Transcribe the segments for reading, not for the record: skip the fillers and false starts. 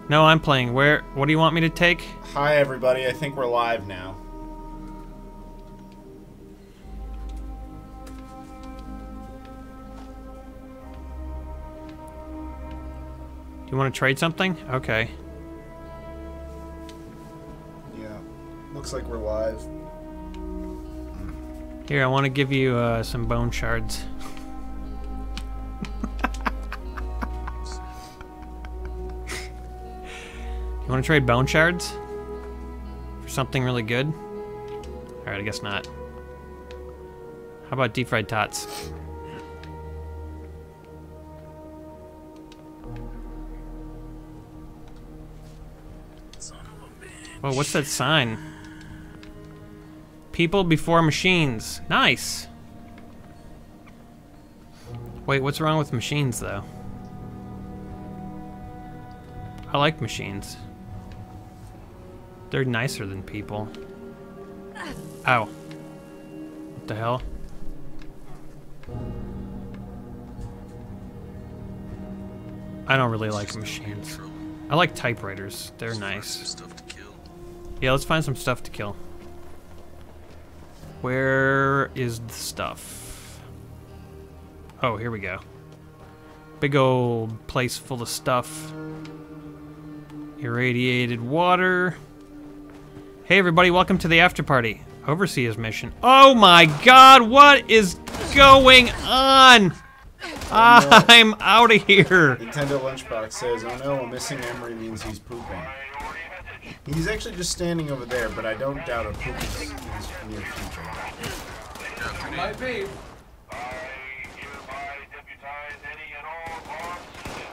No, I'm playing. Where? What do you want me to take? Hi, everybody. I think we're live now. Do you want to trade something? Okay. Yeah. Looks like we're live. Here, I want to give you some bone shards. You want to trade bone shards? For something really good? Alright, I guess not. How about deep fried tots? Oh, what's that sign? People before machines. Nice! Wait, what's wrong with machines, though? I like machines. They're nicer than people. Ow. What the hell? I don't really like machines. I like typewriters. They're nice. Yeah, let's find some stuff to kill. Where is the stuff? Oh, here we go. Big old place full of stuff. Irradiated water. Hey everybody, welcome to the after party. Overseer's mission. Oh my god, what is going on? I'm out of here. Nintendo Lunchbox says, oh no, a missing Emery means he's pooping. He's actually just standing over there, but I don't doubt a poop is in his near future. Might be.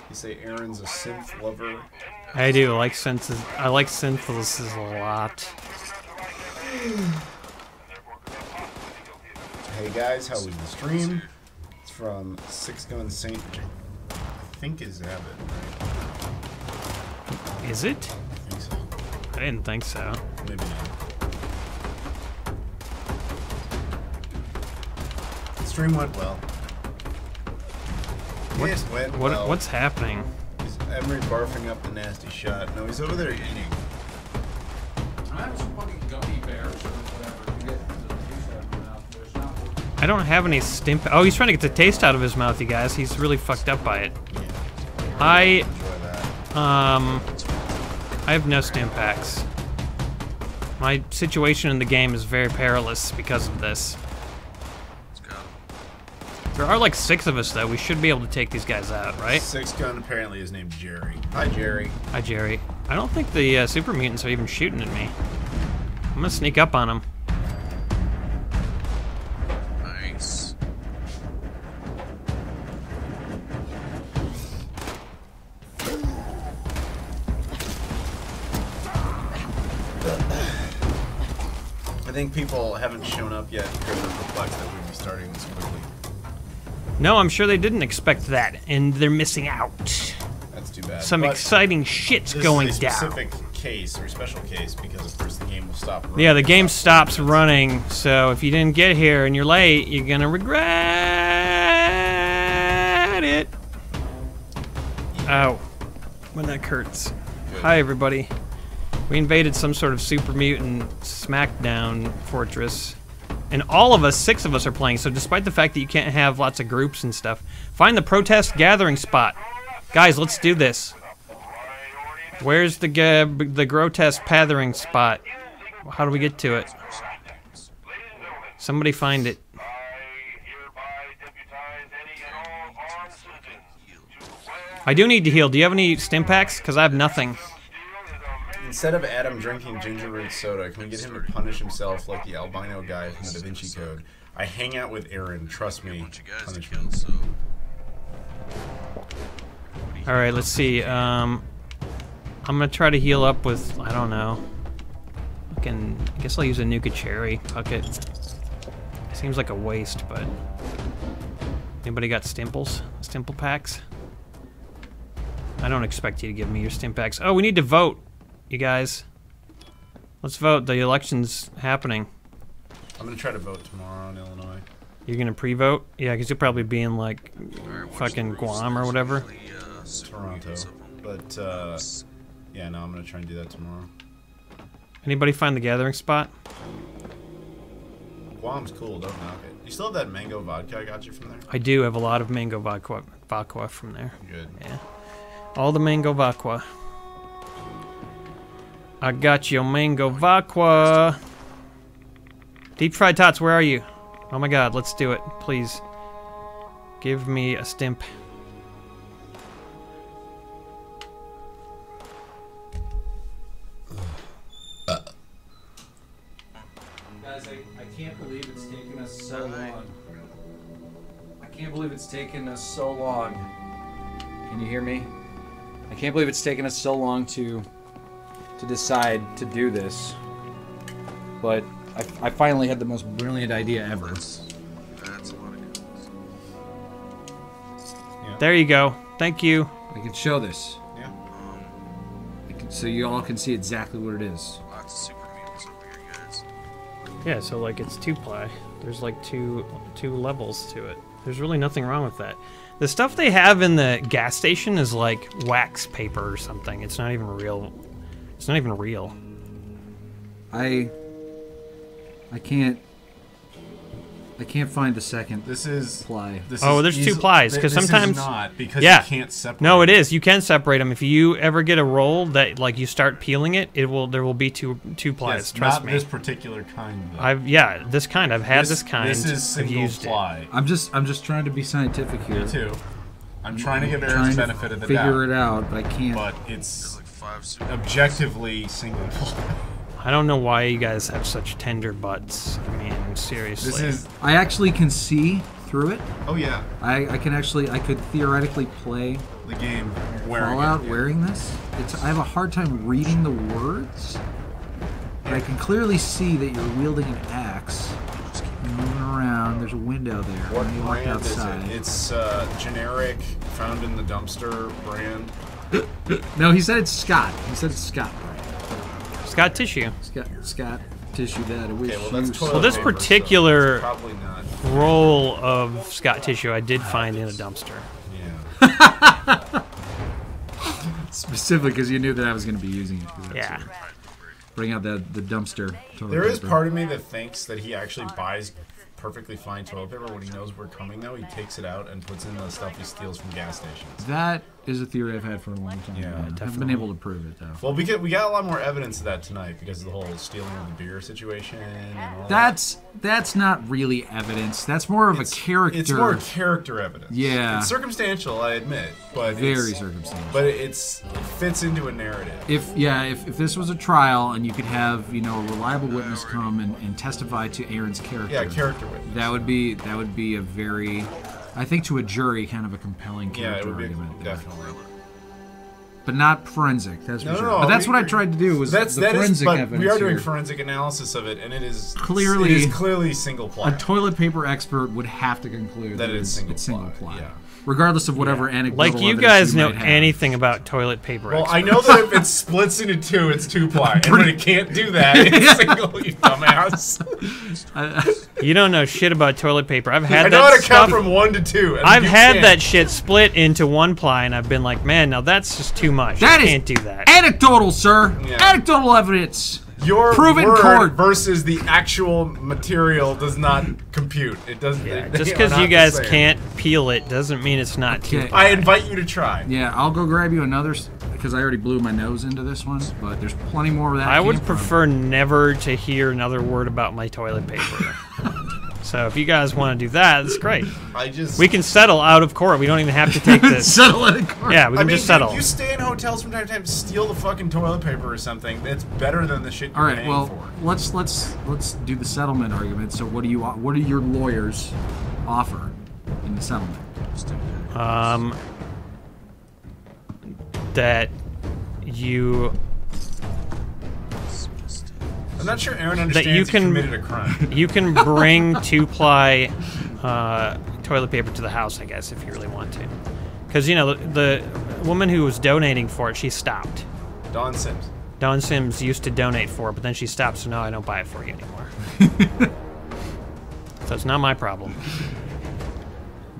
You say Aaron's a synth lover. I do like synths. I like synthesis a lot. Hey guys, how was the stream? It's from Six Gun Saint, which I think is Abbott, right? Is it? I think so. I didn't think so. Maybe not. The stream went well. It went well. What's happening? Is Emery barfing up the nasty shot? No, he's over there eating. I'm having some fucking gummy bears or whatever. You get the taste out of your mouth, but it's not. I don't have any stim. Oh, he's trying to get the taste out of his mouth, you guys. He's really fucked up by it. Yeah. I have no stim packs. My situation in the game is very perilous because of this. There are like 6 of us, though. We should be able to take these guys out, right? Six Gun apparently is named Jerry. Hi, Jerry. Hi, Jerry. I don't think the super mutants are even shooting at me. I'm gonna sneak up on them. Nice. I think people haven't shown up yet because they're perplexed that we'd be starting this quickly. No, I'm sure they didn't expect that, and they're missing out. That's too bad. Some But exciting shit's going this is a down. specific case or special case because of course the game will stop running. Yeah, the game stops running, so if you didn't get here and you're late, you're gonna regret it. Ow. When that hurts. Good. Hi, everybody. We invaded some sort of super mutant smackdown fortress. And all of us, 6 of us, are playing, so despite the fact that you can't have lots of groups and stuff, find the protest gathering spot. Guys, let's do this. Where's the grotesque pathering spot? How do we get to it? Somebody find it. I do need to heal. Do you have any stim packs? Because I have nothing. Instead of Adam drinking ginger root soda, can we get him to punish himself like the albino guy from the Da Vinci Code? I hang out with Aaron, trust me. Punishment. Alright, let's see. I'm gonna try to heal up with, I don't know. I guess I'll use a Nuka Cherry. Fuck it. Seems like a waste, but... Anybody got stimples? Stimple packs? I don't expect you to give me your stim packs. Oh, we need to vote, you guys. Let's vote. The election's happening. I'm gonna try to vote tomorrow in Illinois. You're gonna pre-vote? Yeah, because you'll probably be in, like, fucking Guam or whatever. Toronto. But, Yeah, no, I'm gonna try and do that tomorrow. Anybody find the gathering spot? Guam's cool, don't knock it. You still have that mango vodka I got you from there? I do have a lot of mango vodka from there. Good. Yeah. All the mango vodka. I got your mango vodka. Deep fried tots, where are you? Oh my god, let's do it, please. Give me a stimp. Guys, I can't believe it's taken us so long. I can't believe it's taken us so long. Can you hear me? I can't believe it's taken us so long to decide to do this. But I finally had the most brilliant idea ever. That's a lot of guns. There you go. Thank you. I can show this. Yeah. So you all can see exactly what it is. Lots of super mutants over here, guys. Yeah, so like it's 2-ply. There's like two levels to it. There's really nothing wrong with that. The stuff they have in the gas station is like wax paper or something. It's not even real. It's not even real. I can't find the second This is ply. There's 2 plies because sometimes this is not because yeah. you can't separate. No, it is. You can separate them. If you ever get a roll that like you start peeling it, there will be two plies. Yes, trust not me. this particular kind. Though. This kind. I've had this kind. This is I've single used ply. I'm just trying to be scientific here. Me too. I'm trying to give Trying Aaron's to benefit of the doubt. figure it out, but I can't. But There's it's like 5 super objectively single ply. I don't know why you guys have such tender butts. I mean, seriously. This is. I actually can see through it. Oh yeah. I could theoretically play The game. Wearing Fallout it, yeah. wearing this. I have a hard time reading the words, but I can clearly see that you're wielding an axe. You're moving around. There's a window there. What when you walk brand is outside. it? It's generic, found in the dumpster brand. No, he said it's Scott. He said it's Scott. Scott tissue. Scott tissue that. I wish Okay, well that's you toilet Well, this paper, so particular- it's probably not. Roll of Scott tissue I did find in a dumpster. Yeah. specifically because you knew that I was going to be using it. Yeah. Bring out the dumpster. toilet There is paper. part of me that thinks that he actually buys perfectly fine toilet paper when he knows we're coming. Though he takes it out and puts in the stuff he steals from gas stations. That is a theory I've had for a long time. Yeah, I haven't been definitely. able to prove it though. Well, we got a lot more evidence of that tonight because of the whole stealing of the beer situation and all That's not really evidence. That's more of a character. It's more character evidence. Yeah. It's circumstantial, I admit, but very it's, circumstantial. But it fits into a narrative. If this was a trial and you could have a reliable witness come and testify to Aaron's character, Yeah, character witness. that would be a very, I think to a jury, kind of a compelling Yeah, character it would be argument. there. definitely. But not forensic. That's for No, sure. no, but that's we- what I tried to do was the forensic but evidence we are doing here. forensic analysis of it, and it is Clearly- single A ply. toilet paper expert would have to conclude That it's it's single single ply, ply. yeah. Regardless of whatever anecdotal Like you evidence guys you know might have. anything about toilet paper. Well, experts. I know that if it splits into two, it's 2-ply, and when it can't do that, it's single. You dumbass. You don't know shit about toilet paper. I've had I know that how to stuff. count from 1 to 2. and I've you had can't. that shit split into 1-ply, and I've been like, man, now that's just too much. That I is can't do that. Anecdotal, sir. Yeah. Anecdotal evidence. Your Prove it in word court. versus the actual material does not compute. It doesn't. Yeah, they just are because not you the guys same. can't peel it doesn't mean it's not Okay. 2-ply. I invite you to try. Yeah, I'll go grab you another because I already blew my nose into this one. But there's plenty more where that I would came from. prefer never to hear another word about my toilet paper. So if you guys want to do that, that's great. I just. We can settle out of court. We don't even have to take this. settle it in court. Yeah, we I can mean, just settle. if you stay in hotels from time to time, steal the fucking toilet paper or something. That's better than the shit you're All right. paying Well, for. let's do the settlement argument. So what do your lawyers offer in the settlement? That you I'm not sure Aaron understands you can- he committed a crime. you can bring 2-ply toilet paper to the house, I guess, if you really want to. Because the woman who was donating for it, she stopped. Don Sims. Dawn Sims used to donate for it, but then she stopped, so now I don't buy it for you anymore. So it's not my problem.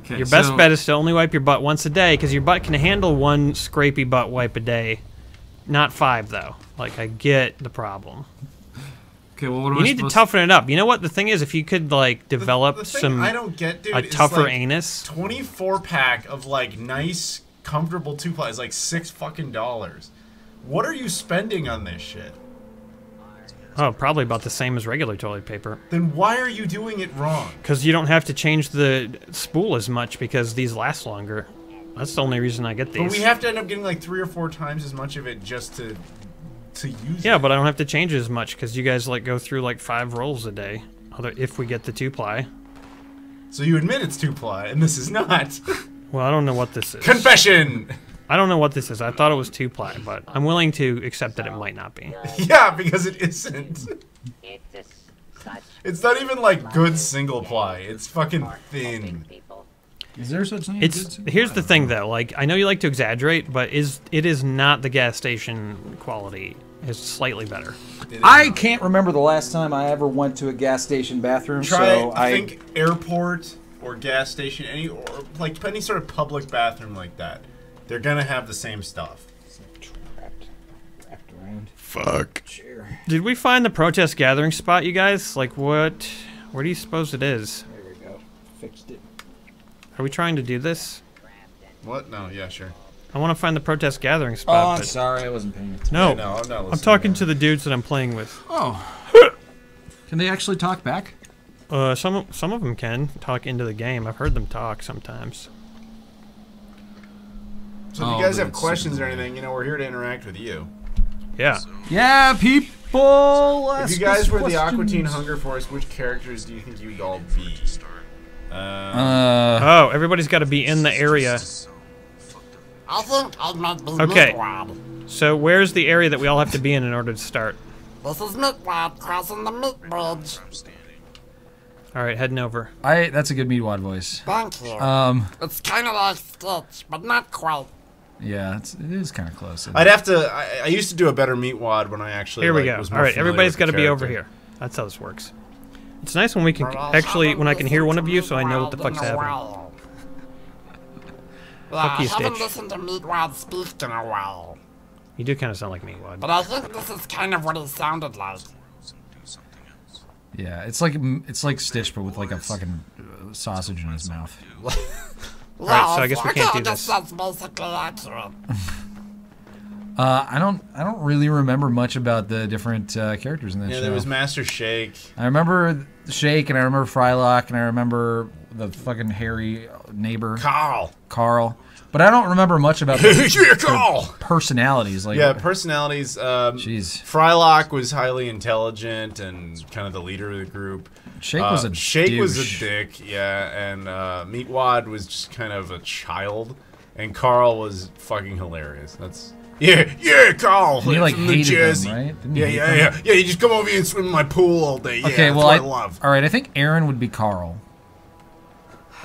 Okay, Your best so- bet is to only wipe your butt once a day, because your butt can handle one scrapey butt wipe a day. not 5 though. Like I get the problem. Okay, well, what am You I need to supposed toughen it up. You know what the thing is? If you could like develop The thing some I don't get, dude, a is, tougher like, anus. 24-pack of like nice, comfortable 2-ply is like $6 fucking. What are you spending on this shit? Oh, probably about the same as regular toilet paper. Then why are you doing it wrong? Because you don't have to change the spool as much because these last longer. That's the only reason I get these. But we have to end up getting like 3 or 4 times as much of it just to use Yeah, it. but I don't have to change it as much because you guys like go through like 5 rolls a day. If we get the 2-ply. So you admit it's 2-ply, and this is not. Well, I don't know what this is. Confession! I don't know what this is. I thought it was 2-ply, but I'm willing to accept that it might not be. Yeah, because it isn't. It's not even like good single-ply. It's fucking thin. Is there such thing? Here's the thing though. Like I know you like to exaggerate, but it is not the gas station quality. It's slightly better. I can't remember the last time I ever went to a gas station bathroom. Try, I think, airport or gas station, or like any sort of public bathroom like that. They're gonna have the same stuff. Wrapped around. Fuck. Chair. Did we find the protest gathering spot, you guys? Like what? Where do you suppose it is? There we go. Fixed it. Are we trying to do this? What? No, yeah, sure. I want to find the protest gathering Oh, spot. I'm but sorry, I wasn't paying attention. no, Yeah, no, I'm not listening. I'm talking to the dudes that I'm playing with. Oh. Can they actually talk back? Some of them can talk into the game. I've heard them talk sometimes. So if you guys have questions or anything, you know, we're here to interact with you. Yeah. Yeah, people. If you guys were the Aqua Teen Hunger Force, which characters do you think you'd all be? Oh, everybody's got to be in the area. I think I might be Okay. Midwad. So where's the area that we all have to be in order to start? This is Midwad crossing the meat bridge. All right, heading over. That's a good Meatwad voice. Thank you. It's It's kind of like Stitch, but not quite. Yeah, it is kind of close. I'd have to. I used to do a better meat wad when I actually. Here we like, go. was All more right, familiar everybody's with got the to be over character. here. That's how this works. It's nice when we can actually, when I can hear one of you, so I know what the fuck's happening. Yeah, Fuck you, I haven't Stitch. listened to Meatwad speak in a while. You do kind of sound like Meatwad. But I think this is kind of what he sounded like. Yeah, it's like Stitch, but with like a fucking sausage in his mouth. Alright, so I guess we can't do I guess this. that's basically accurate. I don't really remember much about the different characters in that Yeah, show. there was Master Shake. I remember Shake, and I remember Frylock, and I remember the fucking hairy neighbor Carl. But I don't remember much about the personalities. Like, Yeah, personalities. Jeez. Frylock was highly intelligent and kind of the leader of the group. Shake was a Shake was douche. a dick, yeah, and Meatwad was just kind of a child, and Carl was fucking hilarious. That's yeah, Carl. And he, like, from New hated them, Jersey. right? Didn't he hate Yeah. You just come over here and swim in my pool all day. Yeah, Okay, that's well, what I love. all right. I think Aaron would be Carl.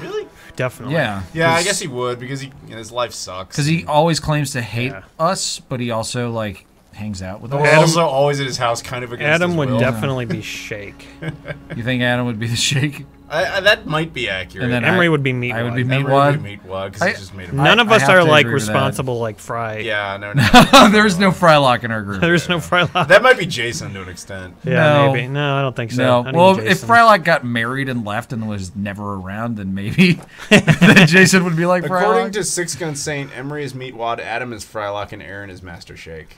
Really? Definitely. Yeah. Yeah, I guess he would because his life sucks. Because he always claims to hate Yeah. us, but he also like hangs out with We're us. Adam- also always at his house, kind of against Adam his would will. definitely be Shake. You think Adam would be the Shake? That might be accurate. And then Emery would be Meatwad. I would be Emery Meatwad. would be Meatwad because I- he just made him. None of I us have are to like agree with that. responsible like Fry. Yeah, no. There's no Frylock in our group. There's no Frylock. That might be Jason to an extent. Yeah, No. maybe. No, I don't think so. No. Not Well, even if Jason. Frylock got married and left and was never around, then maybe then Jason would be like According Frylock. to Six Gun Saint, Emery is Meatwad, Adam is Frylock, and Aaron is Master Shake.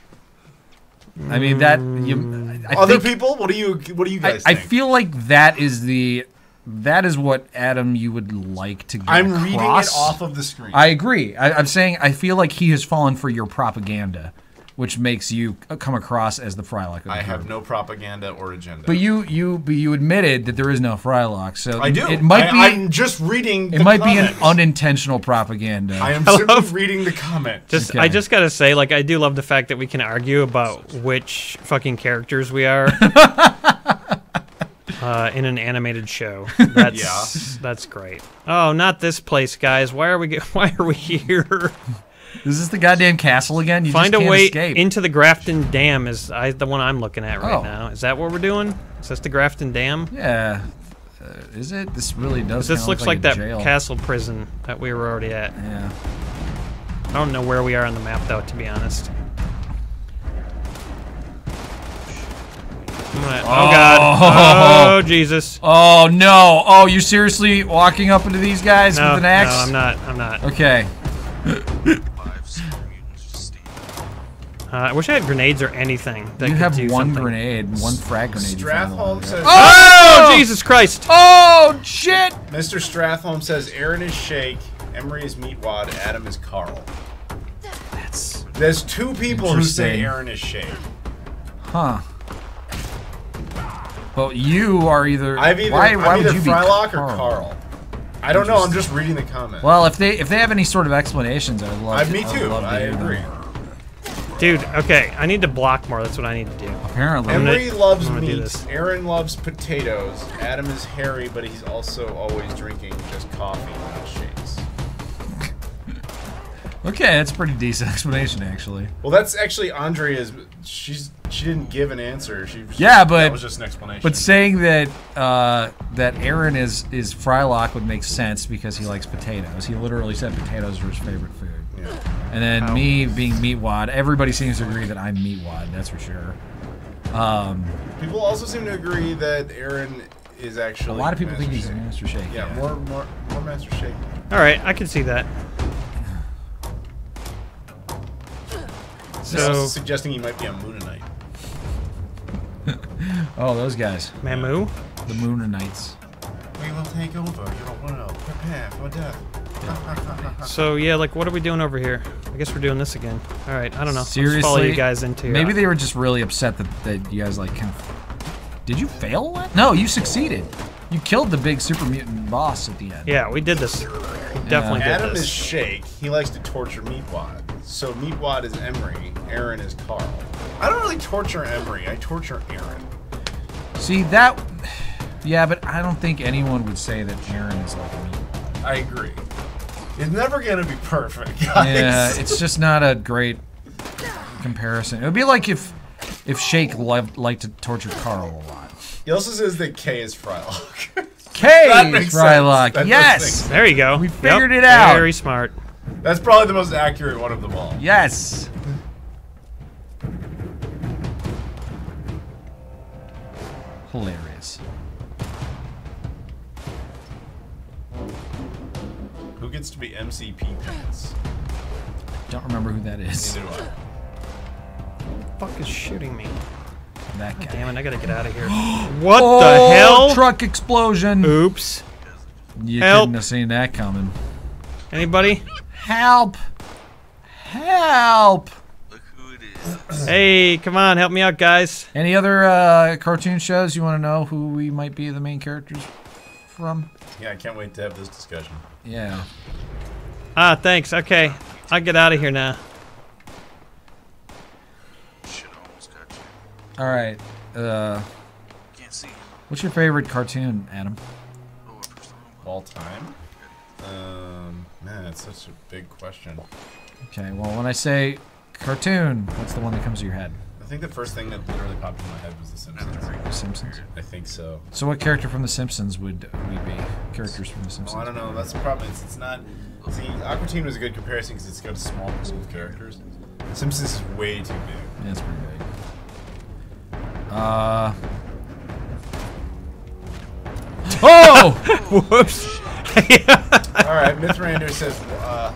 I mean that. I Other think, people? What do you guys I think? feel like that is what Adam you would like to get I'm across. reading it off of the screen. I agree. I'm saying I feel like he has fallen for your propaganda, which makes you come across as the Frylock. Of the I have group. no propaganda or agenda. But you admitted that there is no Frylock, so I do. It might be. I'm just reading. It might be an comments. unintentional propaganda. I am simply reading the comment. I Okay. just gotta say, like, I do love the fact that we can argue about which fucking characters we are in an animated show. That's great. Oh, not this place, guys. Why are we here? Is this the goddamn castle again? You Find just a can't way escape. into the Grafton Dam is the one I'm looking at right Oh. now. Is that what we're doing? Is this the Grafton Dam? Yeah. Is it? This really does. This kinda looks look like a that jail. castle prison that we were already at. Yeah. I don't know where we are on the map, though, to be honest. Oh God! Oh Jesus! Oh no! Oh, you seriously walking up into these guys No, with an axe? no, I'm not. I'm not. Okay. 5 super mutants just steam. I wish I had grenades or anything. That You could have do one something. grenade, one frag grenade. you found along Strathholm the says. way. Oh Jesus Christ! Oh shit! Mr. Strathholm says Aaron is Shake, Emery is Meatwad, Adam is Carl. That's There's 2 people who say Interesting. Aaron is Shake. huh. Well, you are either. I'm either why would either you be Frylock or Carl? Carl. I don't know. I'm just reading the comment. Well, if they have any sort of explanations, I'd love. Me I'd too. love to I hear them. agree. Dude, okay, I need to block more. That's what I need to do. Apparently. Emery loves I'm gonna do meat. this. Aaron loves potatoes. Adam is hairy, but he's also always drinking just coffee, not shakes. Okay, that's a pretty decent explanation, actually. Well, that's actually Andrea's. She didn't give an answer. Yeah, but- that was just an explanation. But saying that that Aaron is Frylock would make sense because he likes potatoes. He literally said potatoes are his favorite food. Yeah. And then me being Meatwad, everybody seems to agree that I'm Meatwad. That's for sure. People also seem to agree that Aaron is actually. A lot of people think he's a Master Master Shake. Shake. Yeah, more Master Shake. All right, I can see that. This is So, suggesting he might be a Moonanite. Oh, those guys, Mamu. the Moonanites. We will take over. You don't want to prepare for death. So yeah, like, what are we doing over here? I guess we're doing this again. All right, I don't know. I'll just follow Seriously? you guys into. Maybe they were just really upset that you guys like kind of. Did you fail that? No, you succeeded. You killed the big super mutant boss at the end. Yeah, we did this. We definitely did Adam this. is Shake. He likes to torture Meatwad. So Meatwad is Emery. Aaron is Carl. I don't really torture Emery. I torture Aaron. See that? Yeah, but I don't think anyone would say that Aaron is like me. I agree. It's never gonna be perfect, guys. Yeah, it's just not a great comparison. It would be like if Shake liked to torture Carl a lot. He also says that K is Frylock. K That is makes Frylock. sense. That does make Yes. sense. There you go. We Yep, figured it out. Very smart. That's probably the most accurate one of them all. Yes. Hilarious. Who gets to be MCP Pants? Don't remember who that is. Neither do I. Fuck is shooting me? That guy. Damn it! I gotta get out of here. What Oh, the hell? truck explosion. Oops. You Help. couldn't have seen that coming. Anybody? Help! Help! Look who it is. Hey, come on, help me out, guys. Any other cartoon shows you want to know who we might be the main characters from? Yeah, I can't wait to have this discussion. Yeah. Ah, thanks. Okay, I'll get out of here now. Shit almost got you. All right. Can't see. What's your favorite cartoon, Adam? Oh, what person? All time? Man, that's such a big question. Okay. Well, when I say cartoon, what's the one that comes to your head? I think the first thing that literally popped in my head was The Simpsons. The Simpsons. I think so. So, what character from The Simpsons would we be? Characters from The Simpsons. Well, I don't know. That's the problem. It's not. See, Aqua Teen was a good comparison because it's got a small pool of characters. The Simpsons is way too big. Yeah, it's pretty big. Oh! Whoops. All right, Mithrander says,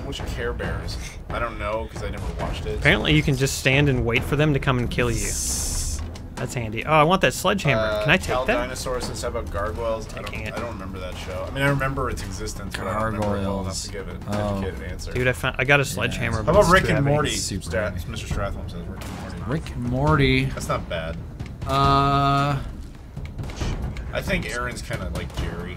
which Care Bears? I don't know because I never watched it. Apparently, you can just stand and wait for them to come and kill you. That's handy. Oh, I want that sledgehammer. Can I take Cal that? Dinosaur says, how about Gargoyles? Taking it. I don't remember that show. I mean, I remember its existence, but I don't remember it well enough to give it an educated answer. Dude, I got a sledgehammer. How but about it's Rick too and heavy. Morty? Super Mr. Strathholm says Rick and Morty. Rick and Morty. That's not bad. Uh. I think Aaron's kind of like Jerry.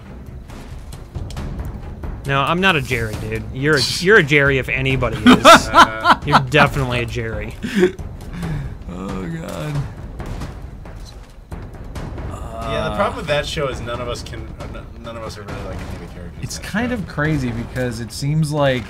No, I'm not a Jerry, dude. You're a Jerry if anybody is. You're definitely a Jerry. Oh god. Yeah, the problem with that show is none of us are really like any of the characters. It's in that kind show. of crazy because it seems like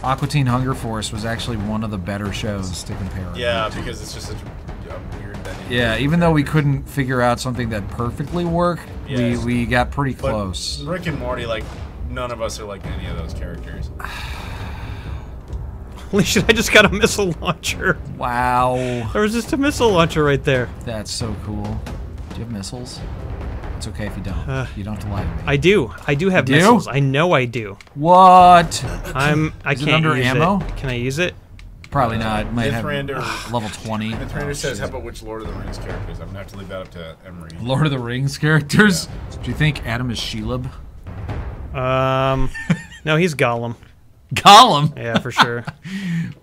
Aqua Teen Hunger Force was actually one of the better shows to compare it Yeah, to. because it's just such a weird dynamic. Yeah, even though we couldn't figure out something that perfectly worked, Yes. we got pretty But close. Rick and Morty, like, none of us are like any of those characters. Holy shit, I just got a missile launcher. Wow. There was just a missile launcher right there. That's so cool. Do you have missiles? It's okay if you don't. You don't have to lie to me. I do. I do have missiles. I know I do. What? I Is it can't under use ammo? it. Can I use it? Probably not. It might have Mythrander- level 20. Mythrander says, how about which Lord of the Rings characters? I'm gonna have to leave that up to Emery. Lord of the Rings characters? Do you think Adam is Shelob? No, he's Gollum. Gollum? Yeah, for sure.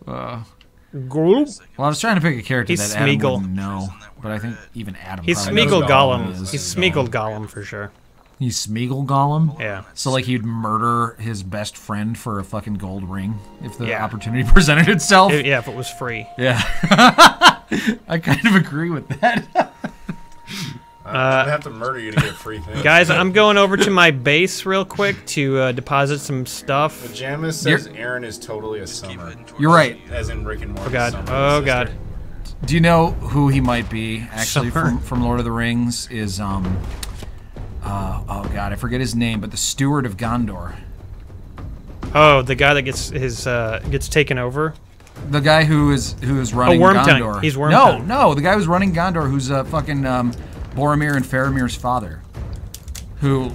Well, Gollum? I was trying to pick a character He's that Adam Smeagol. wouldn't know, but I think even Adam He's probably knows Smeagol who Gollum. is. He's Smeagol Gollum for sure. He's Smeagol Gollum? Yeah. So, like, he'd murder his best friend for a fucking gold ring if the Yeah. opportunity presented itself? Yeah, if it was free. Yeah. I kind of agree with that. I'd have to murder you to get free things. Guys, I'm going over to my base real quick to deposit some stuff. Pajamas says Aaron is totally a summer. You're right. As in Rick and Morty. Oh god. Summer, Oh sister. god. Do you know who he might be, actually, Summer. from Lord of the Rings? Is, oh god, I forget his name, but the Steward of Gondor. Oh, the guy that gets taken over. The guy who is running Wormtongue. Gondor. He's Wormtongue. No, the guy who's running Gondor, who's fucking Boromir and Faramir's father, who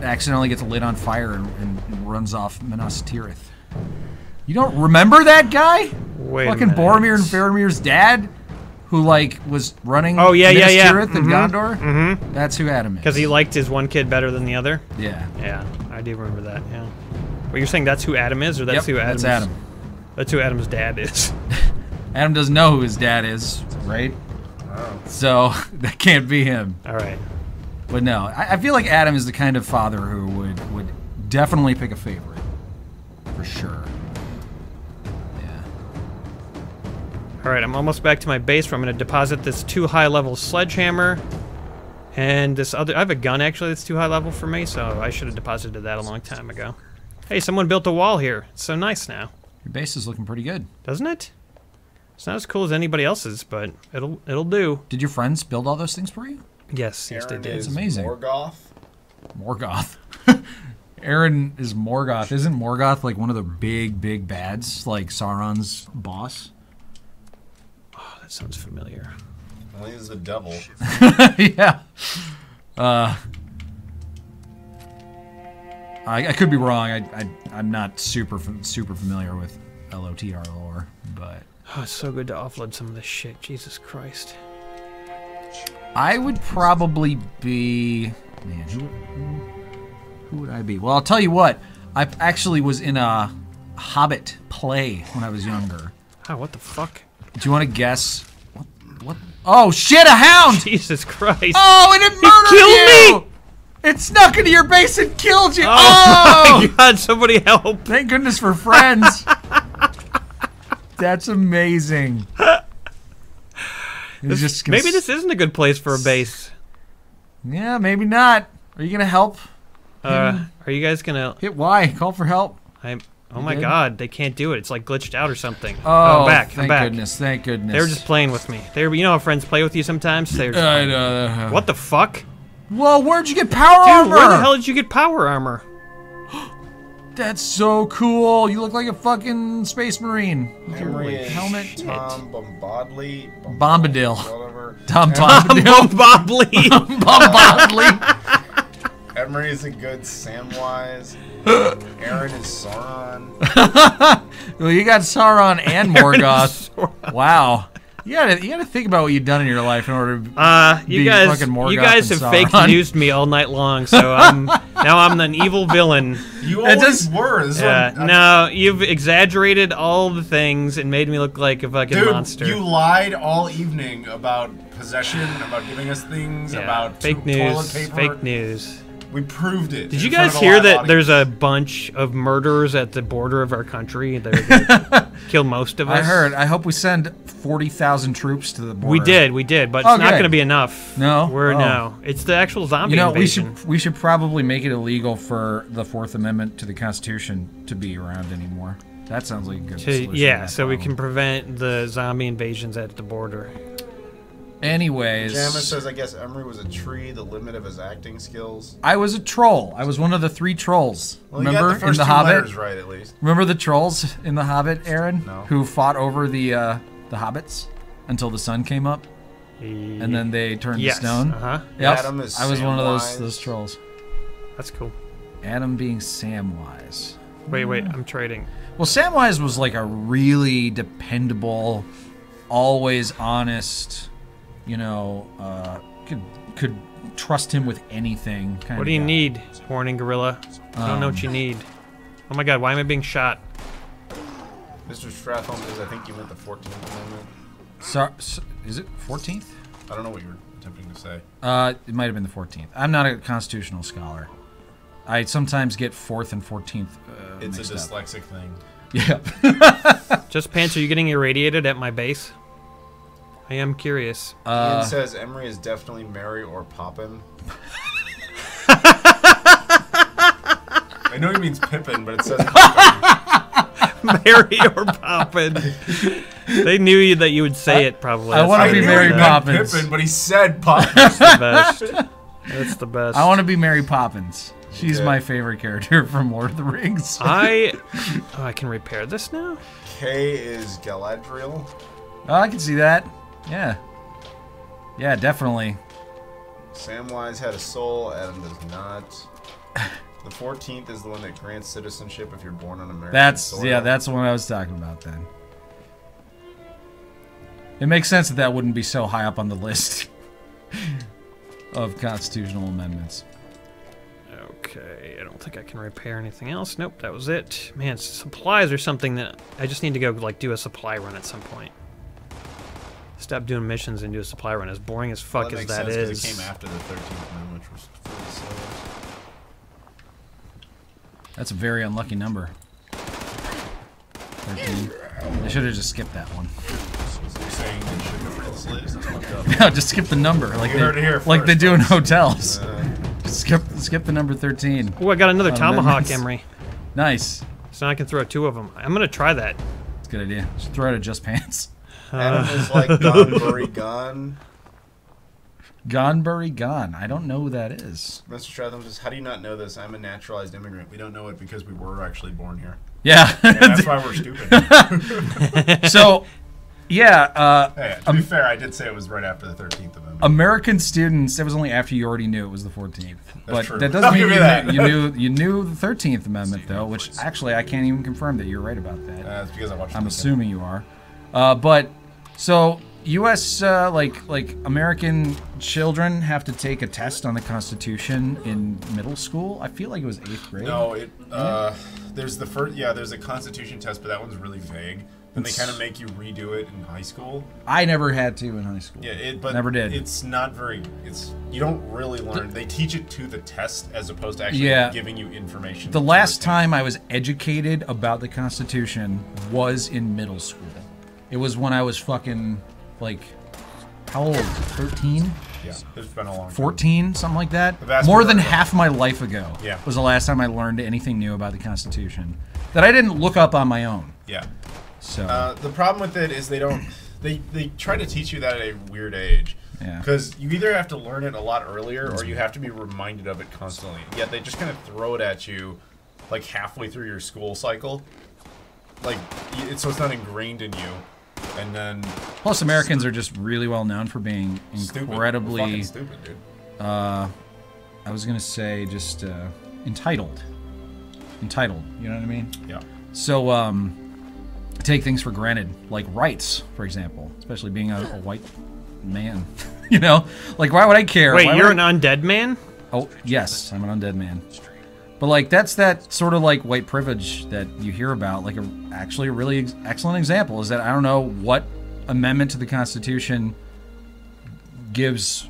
accidentally gets lit on fire and runs off Minas Tirith. You don't remember that guy? Wait a fucking minute. Boromir and Faramir's dad, who like was running Oh, yeah, Minas yeah. Tirith and Gondor. Mm-hmm. That's who Adam is. Because he liked his one kid better than the other. Yeah. Yeah, I do remember that. Yeah. Well, you're saying that's who Adam is, or that's Yep, who Adam's? that's Adam. That's who Adam's dad is. Adam doesn't know who his dad is, right? Oh. So that can't be him. All right. But no, I feel like Adam is the kind of father who would definitely pick a favorite. For sure. Yeah. All right, I'm almost back to my base where I'm going to deposit this 2 high-level sledgehammer. And this other... I have a gun, actually, that's too high level for me, so I should have deposited that a long time ago. Hey, someone built a wall here. It's so nice now. Your base is looking pretty good. Doesn't it? It's not as cool as anybody else's, but it'll do. Did your friends build all those things for you? Yes, yes, they Aaron did. is amazing. Morgoth. Morgoth. Aaron is Morgoth. Isn't Morgoth like one of the big bads? Like Sauron's boss? Oh, that sounds familiar. Well, he's the devil. Yeah. I could be wrong. I'm not super familiar with LOTR lore, but Oh, it's so good to offload some of this shit. Jesus Christ. I would probably be... Man, who would I be? Well, I'll tell you what. I actually was in a Hobbit play when I was younger. Oh, what the fuck? Do you want to guess? What? Oh, shit, a hound! Jesus Christ. Oh, and it murdered killed you! It snuck into your base and killed you! Oh, Oh! my God, somebody help. Thank goodness for friends. That's amazing. It's just Maybe this isn't a good place for a base. Yeah, maybe not. Are you gonna help? Are you guys gonna... Hit Y. Call for help. Oh my did? God, they can't do it. It's like glitched out or something. Oh, I'm back. Thank I'm back. goodness. Thank goodness. They were just playing with me. You know how friends play with you sometimes? They were just I playing. know. What the fuck? Whoa, where'd you get power Dude, armor? where the hell did you get power armor? That's so cool. You look like a fucking space marine. With your Emery is helmet. Tom Bombadil. Bombadil. Whatever. Tom Bombadil. Bobley. Bombadil. Emery is a good Samwise. Aaron is Sauron. Well, you got Sauron and Morgoth. Wow. You gotta think about what you've done in your life in order to You be guys, fucking Morgoth you guys and have fake Sauron. newsed me all night long, so now I'm an evil villain. You It always does- were. This is Yeah, what I'm- no, you've exaggerated all the things and made me look like a fucking Dude, monster. you lied all evening about possession, about giving us things, Yeah, about fake toilet news. paper. Fake news. We proved it. Did you in front guys of a hear live that audience. there's a bunch of murderers at the border of our country that are gonna kill most of us? I heard. I hope we send 40,000 troops to the border. We did, but Oh, it's not good. going to be enough. No? Oh. No. It's the actual zombie You know, invasion. we should probably make it illegal for the Fourth Amendment to the Constitution to be around anymore. That sounds like a good solution. to Yeah, that so we problem. can prevent the zombie invasions at the border. Anyways, Jamma says, I guess Emery was a tree, the limit of his acting skills. I was a troll. I was one of the 3 trolls. Well, you Remember got the first in the two Hobbit? letters right, at least. Remember the trolls in the Hobbit, Aaron? No. Who fought over the hobbits until the sun came up, and then they turned to stone. Yep. Adam is I was one of Samwise. those trolls. That's cool. Adam being Samwise. Wait, I'm trading. Well, Samwise was like a really dependable, always honest. You know, could trust him with anything. Kind What of do you guy. need, Warning Gorilla? I don't know what you need. Oh my god, why am I being shot? Mr. Strathholm says, I think you meant the 14th Amendment. So, is it 14th? I don't know what you were attempting to say. It might have been the 14th. I'm not a constitutional scholar. I sometimes get 4th and 14th It's a mixed up. dyslexic thing. Yeah. Just Pants, are you getting irradiated at my base? I am curious. Ian says Emery is definitely Mary or Poppin. I know he means Pippin, but it says Poppin. Mary or Poppin. They knew that you would say it, probably. I wanna That's be why Mary they He said meant Poppins. Pippin, but he said Poppin. That's the best. That's the best. I want to be Mary Poppins. She's Okay. my favorite character from Lord of the Rings. I can repair this now? K is Galadriel. Oh, I can see that. Yeah. Yeah, definitely. Samwise had a soul, Adam does not. The 14th is the one that grants citizenship if you're born on American soil. That's the one I was talking about then. It makes sense that wouldn't be so high up on the list of constitutional amendments. Okay, I don't think I can repair anything else. Nope, that was it. Man, supplies are something that I just need to go like do a supply run at some point. Stop doing missions and do a supply run. As boring as fuck Well, as makes that sense 'cause is. It came after the 13th Amendment, which was fully slow. That's a very unlucky number. 13. I should have just skipped that one. So you're saying they shouldn't have rolled slaves? That's fucked up. No, just skip the number, like You heard it here like they first, do in folks. hotels. Skip the number 13. Oh, I got another tomahawk, amendments. Emery. Nice. So now I can throw 2 of them. I'm gonna try that. It's a good idea. Just throw it at Just Pants. Adam is like Gonbury Gun. Gonbury Gone. I don't know who that is. Mr. Stratham says, how do you not know this? I'm a naturalized immigrant. We don't know it because we were actually born here. Yeah. And that's why we're stupid. So, yeah. Hey, to be fair, I did say it was right after the 13th Amendment. American students. It was only after you already knew it was the 14th. But true. that doesn't I'll mean give you that. you knew the 13th Amendment though. Which actually I can't even confirm that you're right about that. That's because I watched I'm the assuming you are. But so U.S. Like American children have to take a test on the Constitution in middle school. I feel like it was 8th grade. No, there's the first. Yeah, there's a Constitution test, but that one's really vague. Then they kind of make you redo it in high school. I never had to in high school. Yeah, but Never did. It's not very. You don't really learn. They teach it to the test as opposed to actually Yeah. giving you information. The to last retain. time I was educated about the Constitution was in middle school. It was when I was fucking, like, how old? 13? Yeah, it's been a long time. 14? Something like that? The vast More than majority. half my life ago Yeah. was the last time I learned anything new about the Constitution that I didn't look up on my own. Yeah. So, The problem with it is they don't. They try to teach you that at a weird age. yeah. Because you either have to learn it a lot earlier or you have to be reminded of it constantly. Yet they just kind of throw it at you like halfway through your school cycle. Like, so it's not ingrained in you. And then Plus, Americans are just really well known for being stupid. incredibly, Fucking stupid, dude. I was going to say just entitled. Entitled, you know what I mean? Yeah. So, take things for granted, like rights, for example, especially being a white man. You know? Like, why would I care? Wait, Why you're would an undead man? Oh, yes, I'm an undead man. But, like, that's that sort of, like, white privilege that you hear about. Like, actually a really excellent example is that I don't know what amendment to the Constitution gives,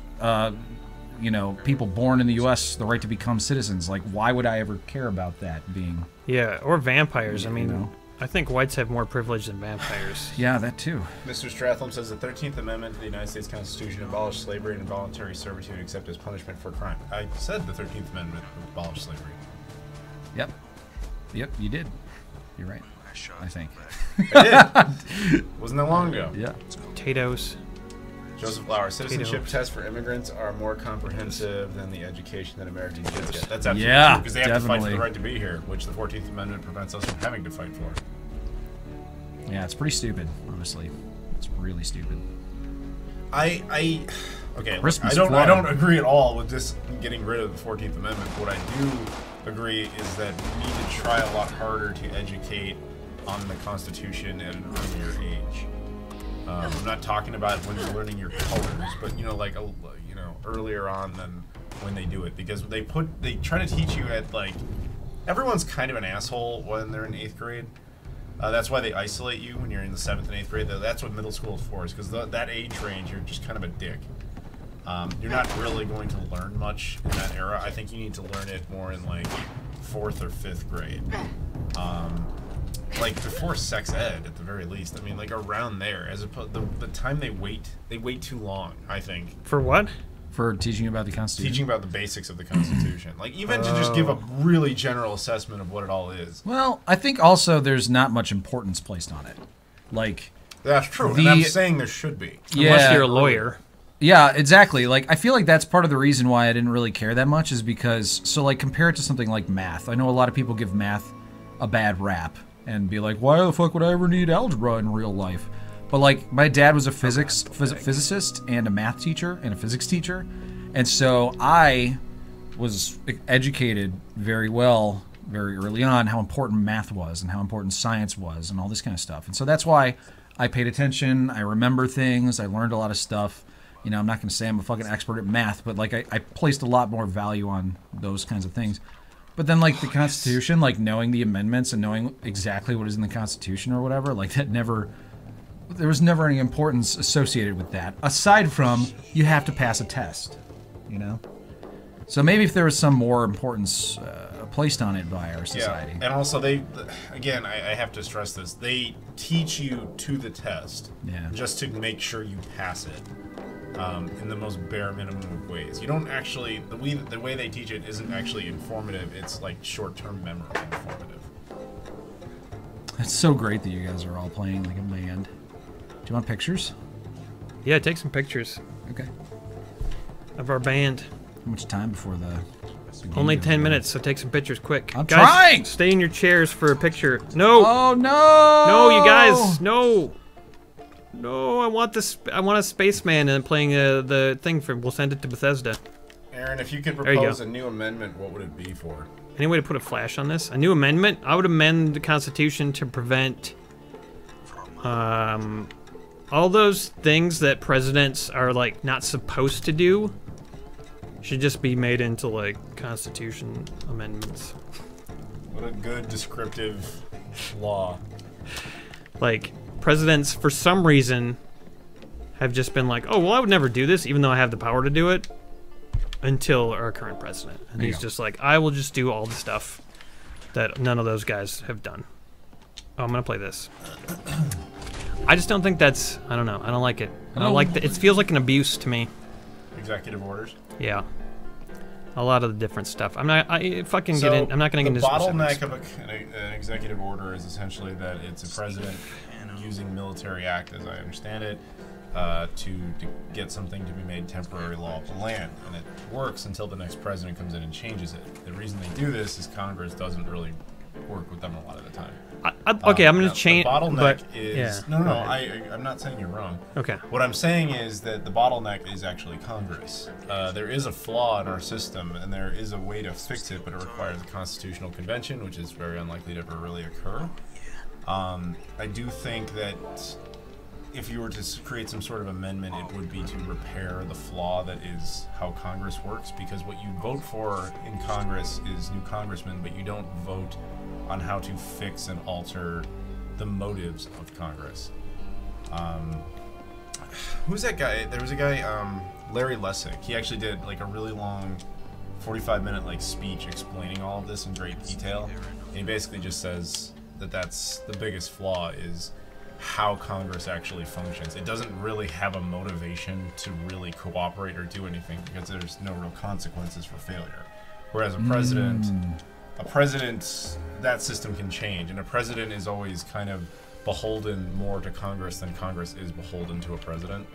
you know, people born in the U.S. the right to become citizens. Like, why would I ever care about that being... Yeah, or vampires. I mean, know. I think whites have more privilege than vampires. Yeah, that too. Mr. Stratham says the 13th Amendment to the United States Constitution abolished slavery and involuntary servitude except as punishment for crime. I said the 13th Amendment abolished slavery. Yep. Yep, you did. You're right. I think. I did. Wasn't that long ago. Yeah. Potatoes. Joseph Lauer, citizenship tests for immigrants are more comprehensive than the education that American kids get. That's absolutely true, because they have to fight for the right to be here, which the 14th Amendment prevents us from having to fight for. Yeah, it's pretty stupid, honestly. It's really stupid. Okay, look, Christmas I don't agree at all with just getting rid of the 14th Amendment. What I do agree is that we need to try a lot harder to educate on the Constitution at an earlier age. I'm not talking about when you're learning your colors, but like earlier on than when they do it, because they try to teach you at like everyone's kind of an asshole when they're in 8th grade. That's why they isolate you when you're in the 7th and 8th grade. That's what middle school is for, is because that age range you're just kind of a dick. You're not really going to learn much in that era. I think you need to learn it more in like 4th or 5th grade. Like before sex ed at the very least. I mean, like around there, as opposed the time they wait too long, I think. For what? For teaching about the Constitution. Teaching about the basics of the Constitution. Like even to just give a really general assessment of what it all is. Well, I think also there's not much importance placed on it. Like that's true. And I'm saying there should be. Unless you're a lawyer. Yeah, exactly. Like, I feel like that's part of the reason why I didn't really care that much is because, so like, compare it to something like math. I know a lot of people give math a bad rap and be like, why the fuck would I ever need algebra in real life? But like, my dad was a physicist and a math teacher and a physics teacher. And so I was educated very well, very early on, how important math was and how important science was and all this kind of stuff. And so that's why I paid attention. I remember things. I learned a lot of stuff. You know, I'm not going to say I'm a fucking expert at math, but like I placed a lot more value on those kinds of things. But then like the Constitution, like knowing the amendments and knowing exactly what is in the Constitution or whatever, like that never, there was never any importance associated with that. Aside from you have to pass a test, you know? So maybe if there was some more importance placed on it by our society. Yeah, and also again, I have to stress this, they teach you to the test just to make sure you pass it. In the most bare minimum of ways. You don't actually, the way they teach it isn't actually informative, it's like short-term memory informative. It's so great that you guys are all playing like a band. Do you want pictures? Yeah, take some pictures. Okay. Of our band. How much time before the Only 10 minutes, so take some pictures quick. I'm guys, trying! Stay in your chairs for a picture. No! Oh, no! No, you guys! No! No, I want this. I want a spaceman and playing the thing for. We'll send it to Bethesda. Aaron, if you could propose a new amendment, what would it be for? Any way to put a flash on this? A new amendment? I would amend the Constitution to prevent all those things that presidents are like not supposed to do. Should just be made into like Constitution amendments. What a good descriptive law. Like. Presidents, for some reason, have just been like, oh, well, I would never do this, even though I have the power to do it, until our current president. And he's just like, I will just do all the stuff that none of those guys have done. Oh, I'm going to play this. I just don't think that's, I don't know, I don't like it. I don't like that. It feels like an abuse to me. Executive orders? Yeah. A lot of the different stuff. I'm not, I'm not going to get into the bottleneck of an executive order is essentially that it's a president using military act, as I understand it, to get something to be made temporary law of the land. And it works until the next president comes in and changes it. The reason they do this is Congress doesn't really work with them a lot of the time. Okay, I'm going to change. The bottleneck is... No, I'm not saying you're wrong. Okay. What I'm saying is that the bottleneck is actually Congress. There is a flaw in our system, and there is a way to fix it, but it requires a constitutional convention, which is very unlikely to ever really occur. I do think that if you were to create some sort of amendment, it would be to repair the flaw that is how Congress works, because what you vote for in Congress is new congressmen, but you don't vote on how to fix and alter the motives of Congress. Who's that guy? There was a guy, Larry Lessig. He actually did like a really long 45-minute like speech explaining all of this in great detail. And he basically just says that that's the biggest flaw is how Congress actually functions. It doesn't really have a motivation to really cooperate or do anything because there's no real consequences for failure. Whereas a president, that system can change, and a president is always kind of beholden more to Congress than Congress is beholden to a president.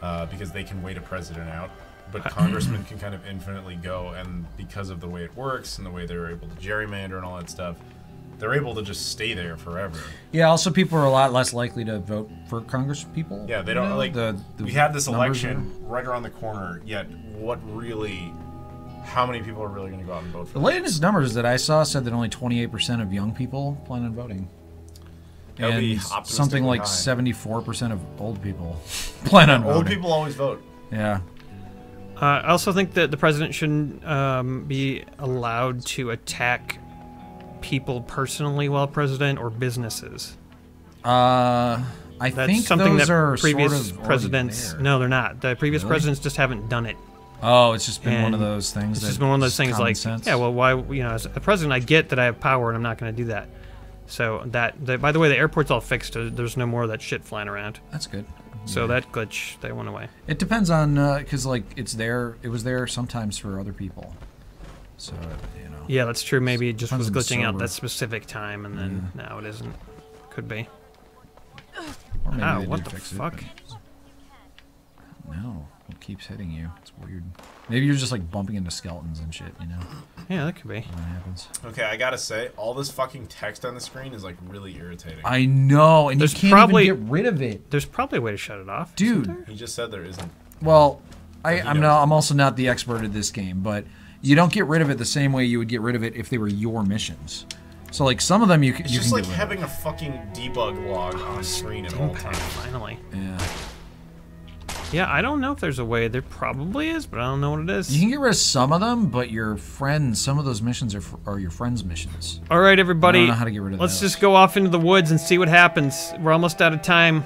because they can wait a president out. But congressmen can kind of infinitely go, and because of the way it works and the way they're able to gerrymander and all that stuff, they're able to just stay there forever. Yeah, also people are a lot less likely to vote for Congress people. Yeah, they don't, like, we have this election right around the corner, yet how many people are really going to go out and vote for The them? latest numbers that I saw said that only 28% of young people plan on voting. That would be And optimistically something like high. 74% of old people plan on voting. Old people always vote. Yeah. I also think that the president shouldn't be allowed to attack people personally while president or businesses. I That's think something those that are previous sort of presidents. there. No, they're not. The previous Really? presidents just haven't done it. Oh, it's just been one of And those things. It's that just been one of those is things common like, sense. yeah, well, why, as a president, I get that I have power and I'm not going to do that. So by the way, the airport's all fixed. There's no more of that shit flying around. That's good. So that glitch, they went away. It depends on because like it was there sometimes for other people. So you know. Yeah, that's true. Maybe it just was Depends on the glitching out server. that specific time, and then now it isn't. Could be. Or maybe Ow, they what did the fix fuck? it. But no, it keeps hitting you. It's weird. Maybe you're just like bumping into skeletons and shit. You know. Yeah, that could be. When that happens. Okay, I gotta say, all this fucking text on the screen is, like, really irritating. I know, and There's you can't probably- even get rid of it, There's probably a way to shut it off, isn't dude. there? He just said there isn't. Well, he I'm knows. also not the expert at this game, but you don't get rid of it the same way you would get rid of it if they were your missions. So like some of them you It's you just can like get rid having a fucking debug log on screen at all Impact, times. finally. of. Yeah. Yeah, I don't know if there's a way. There probably is, but I don't know what it is. You can get rid of some of them, but some of those missions are your friends' missions. All right, everybody. I don't know how to get rid of Let's those. just go off into the woods and see what happens. We're almost out of time.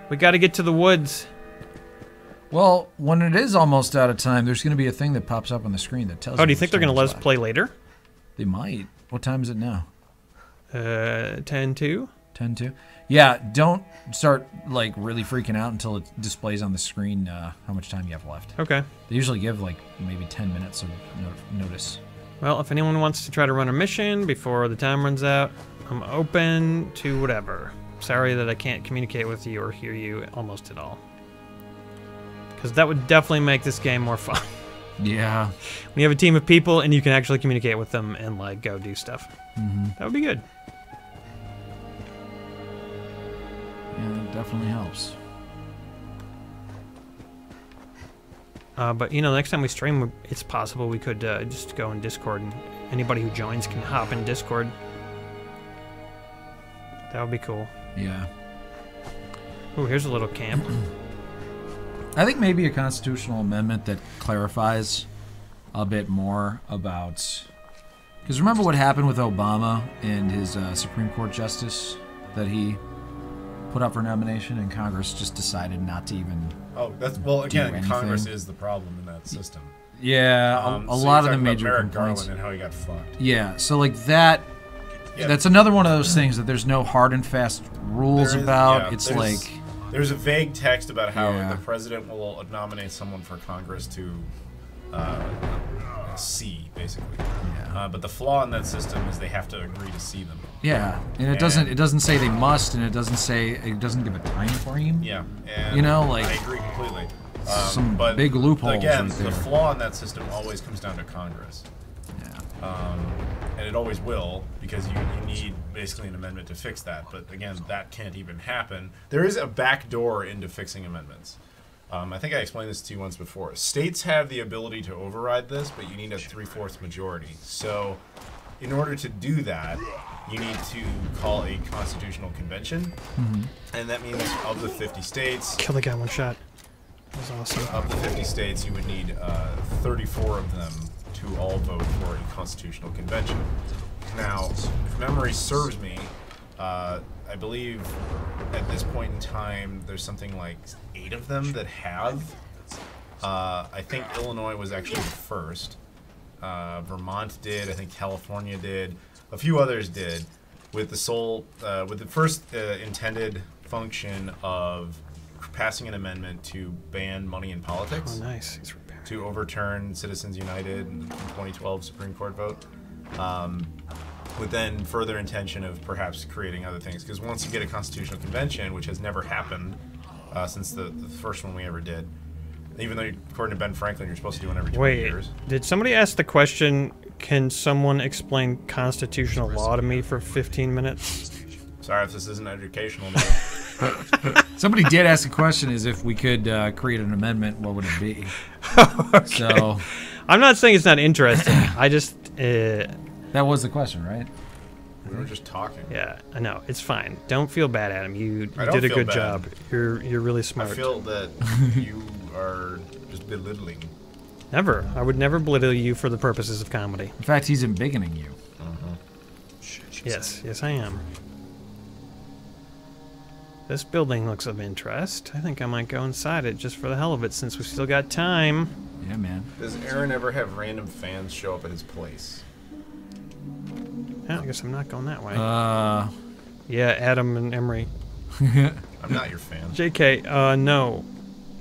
We got to get to the woods. Well, when it is almost out of time, there's going to be a thing that pops up on the screen that tells you. Oh, do you which think they're going to time let is us left. play later? They might. What time is it now? 10-2? 10-2? Yeah, don't start like really freaking out until it displays on the screen how much time you have left. Okay. They usually give like maybe 10 minutes of notice. Well, if anyone wants to try to run a mission before the time runs out, I'm open to whatever. Sorry that I can't communicate with you or hear you almost at all. Because that would definitely make this game more fun. Yeah. When you have a team of people and you can actually communicate with them and like go do stuff. That would be good. Yeah, that definitely helps. But you know, next time we stream, it's possible we could just go in Discord, and anybody who joins can hop in Discord. That would be cool. Yeah. Ooh, here's a little camp. I think maybe a constitutional amendment that clarifies a bit more about... Because remember what happened with Obama and his Supreme Court justice that he put up for nomination, and Congress just decided not to even... Oh, that's well. Again, anything. Congress is the problem in that system. Yeah, So a you're lot of the talking about major Merrick complaints. Garland and how he got fucked. Yeah, so like that... Yeah. That's another one of those things that there's no hard and fast rules There is- about. yeah, It's there's- like... There's a vague text about how Yeah. the president will nominate someone for Congress to see, basically. Yeah. But the flaw in that system is they have to agree to see them. Yeah, and it doesn't say they must, and it doesn't give a time frame. Yeah, and You know, like, I agree completely. some but big loopholes Again, right there. the flaw in that system always comes down to Congress, Yeah. and it always will because you need basically an amendment to fix that. But again, that can't even happen. There is a back door into fixing amendments. I think I explained this to you once before. States have the ability to override this, but you need a 3/4 majority. So, in order to do that, you need to call a constitutional convention, and that means of the 50 states, Kill the guy one shot. That was awesome. of the 50 states, you would need 34 of them to all vote for a constitutional convention. Now, if memory serves me, I believe at this point in time, there's something like 8 of them that have. I think Illinois was actually the first. Vermont did. I think California did. A few others did, with the first intended function of passing an amendment to ban money in politics, Oh, nice. He's repairing. to overturn Citizens United in the 2012 Supreme Court vote, with then further intention of perhaps creating other things. Because once you get a constitutional convention, which has never happened, since the first one we ever did. Even though, according to Ben Franklin, you're supposed to do one every 20 Wait, years. did somebody ask the question, can someone explain constitutional law to me for 15 minutes? Sorry if this isn't educational. Somebody did ask a question: is if we could create an amendment, what would it be? Okay. So I'm not saying it's not interesting. I just, that was the question, right? We were just talking. yeah, I know it's fine. Don't feel bad, Adam. You I don't did a feel good bad. job. You're really I smart. feel that you are just belittling. Never. I would never belittle you for the purposes of comedy. In fact, he's embiggening you. Yes, I am. This building looks of interest. I think I might go inside it just for the hell of it, since we still got time. Yeah, man. Does Aaron ever have random fans show up at his place? Yeah, I guess I'm not going that way. Uh, Yeah, Adam and Emery. I'm not your fan. JK, no.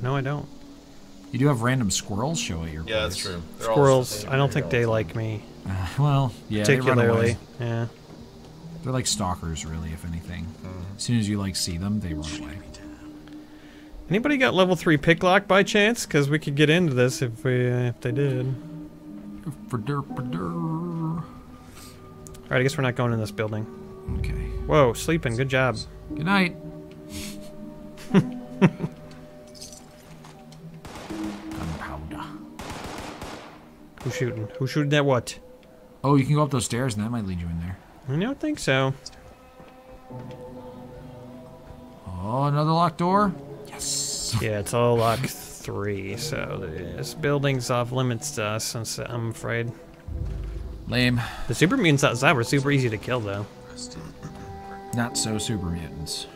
No, I don't. you do have random squirrels show at your place. Yeah, that's true. They're all Squirrels, just I don't think they all the like me. Well, yeah, they run Particularly. away. Yeah. They're like stalkers, really, if anything. As soon as you like see them, they run away. Anybody got level 3 pick lock by chance? Because we could get into this if they did. Alright, I guess we're not going in this building. Okay. Whoa, sleeping, good job. Good night. Gunpowder. Who's shooting? Who's shooting at what? Oh, you can go up those stairs, and that might lead you in there. I don't think so. Oh, another locked door? Yes. Yeah, it's all lock 3, so this building's off limits to us, I'm afraid. Lame. The super mutants outside were super easy to kill, though. Not so super mutants.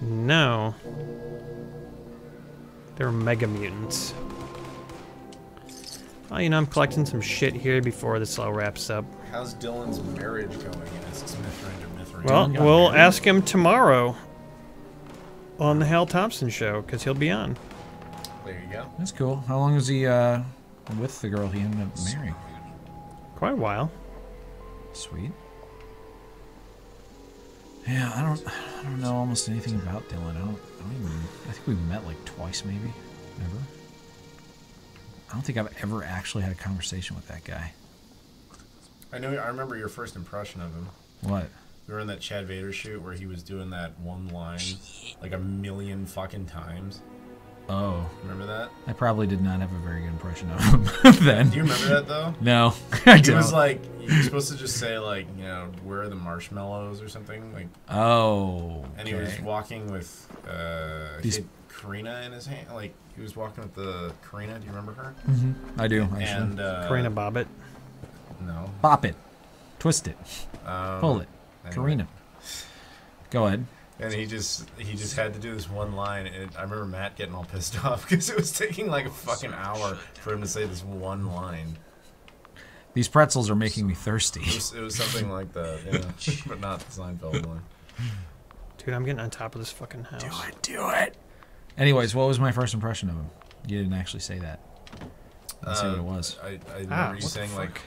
No. They're mega mutants. Oh, you know, I'm collecting some shit here before this all wraps up. How's Dylan's marriage going? Asks Mithrin. Well, got we'll married. ask him tomorrow on the Hal Thompson show, because he'll be on. There you go. That's cool. How long was he with the girl he ended up marrying? Quite a while. Sweet. Yeah, I don't know almost anything about Dylan. I think we met like twice, maybe. Ever. I don't think I've ever actually had a conversation with that guy. I remember your first impression of him. What? We were in that Chad Vader shoot where he was doing that one line like a million fucking times. Oh. Remember that? I probably did not have a very good impression of him then. Do you remember that though? No, I He don't. was like, you're supposed to just say like, you know, where are the marshmallows or something like. Oh. And he was okay. walking with he These- had Karina in his hand. Like he was walking with the Karina. Do you remember her? I do, actually. And Karina Bobbitt. No. Bop it. Twist it. Pull it. anyway. Karina. Go ahead. And he just had to do this one line, and I remember Matt getting all pissed off because it was taking like a fucking hour for him to say this one line. These pretzels are making me thirsty. It was something like that, yeah, but not the Seinfeld one. Dude, I'm getting on top of this fucking house. Do it. Anyways, what was my first impression of him? You didn't actually say that. Let's see what it was. I remember what you the saying like,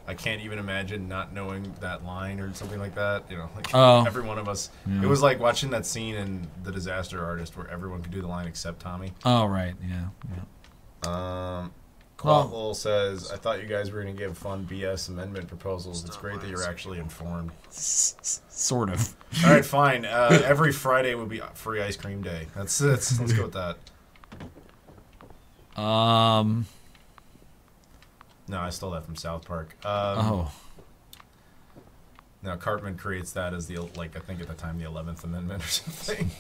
I can't even imagine not knowing that line or something like that. You know, like Oh. every one of us. Yeah. It was like watching that scene in The Disaster Artist where everyone could do the line except Tommy. Oh, right. Yeah. Quattlebull says, I thought you guys were going to give fun BS amendment proposals. It's great that you're actually informed. Sort of. All right, fine. Every Friday would be free ice cream day. Let's go with that. No, I stole that from South Park. Oh. Now Cartman creates that as the I think at the time the 11th Amendment or something.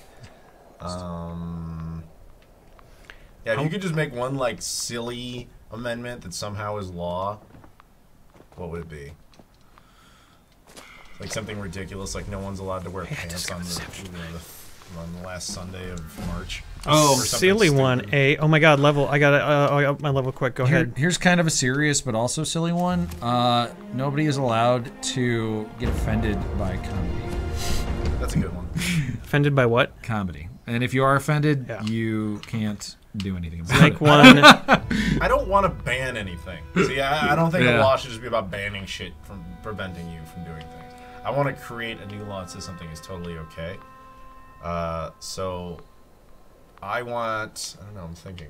Yeah, if you could just make one like silly amendment that somehow is law, what would it be? Like something ridiculous, like no one's allowed to wear pants on the last Sunday of March. Oh, Or something silly stupid. one. Oh my god, level. I got my level quick. Go ahead. Here's kind of a serious but also silly one. Nobody is allowed to get offended by comedy. That's a good one. Offended by what? Comedy. And if you are offended, Yeah. you can't do anything about Make it. one. I don't want to ban anything. See, I don't think Yeah. a law should just be about banning shit from preventing you from doing things. I want to create a new law that says something is totally okay. So I don't know, I'm thinking.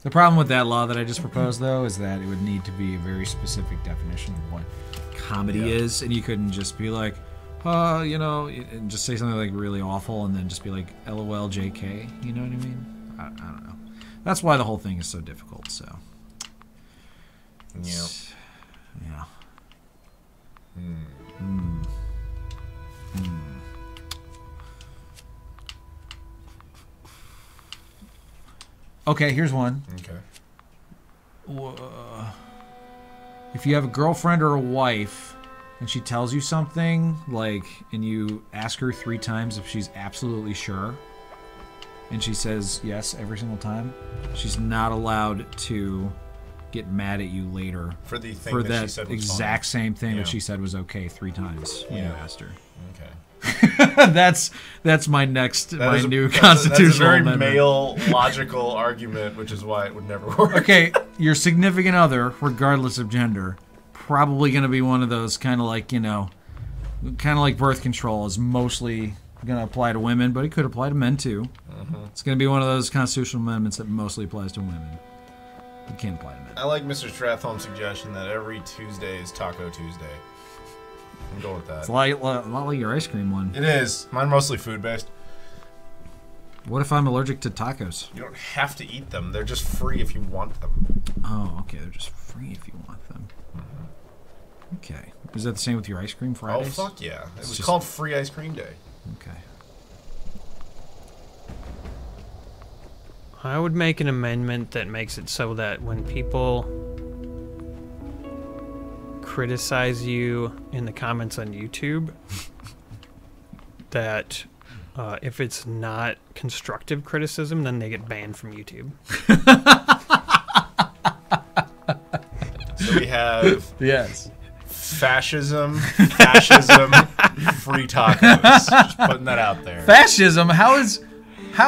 The problem with that law that I just proposed, though, is that it would need to be a very specific definition of what comedy is, and you couldn't just be like, you know, and just say something like really awful and then just be like, LOL, JK, you know what I mean? I don't know. That's why the whole thing is so difficult, so. Yeah. Yeah. Okay, here's one. Okay. If you have a girlfriend or a wife and she tells you something, like, and you ask her 3 times if she's absolutely sure, and she says yes every single time, she's not allowed to get mad at you later For the thing for that she that said was exact fine. same thing Yeah. that she said was okay 3 times when you Yeah. asked her. Okay. That's my next, That my is a- new that's constitutional That's a very amendment. male, logical argument, which is why it would never work. Okay, your significant other, regardless of gender, probably going to be one of those kind of like, you know, kind of like birth control is mostly going to apply to women, but it could apply to men too. It's going to be one of those constitutional amendments that mostly applies to women. It can't apply to men. I like Mr. Stratholm's suggestion that every Tuesday is Taco Tuesday. I'm going with that. It's a lot like your ice cream one. It is. Mine mostly food-based. What if I'm allergic to tacos? You don't have to eat them. They're just free if you want them. Oh, okay. They're just free if you want them. Okay. Is that the same with your ice cream Oh, Fridays? fuck yeah. It was just- called Free Ice Cream Day. Okay. I would make an amendment that makes it so that when people criticize you in the comments on YouTube, that if it's not constructive criticism, then they get banned from YouTube. So we have Yes. fascism, free tacos. Just putting that out there. Fascism? How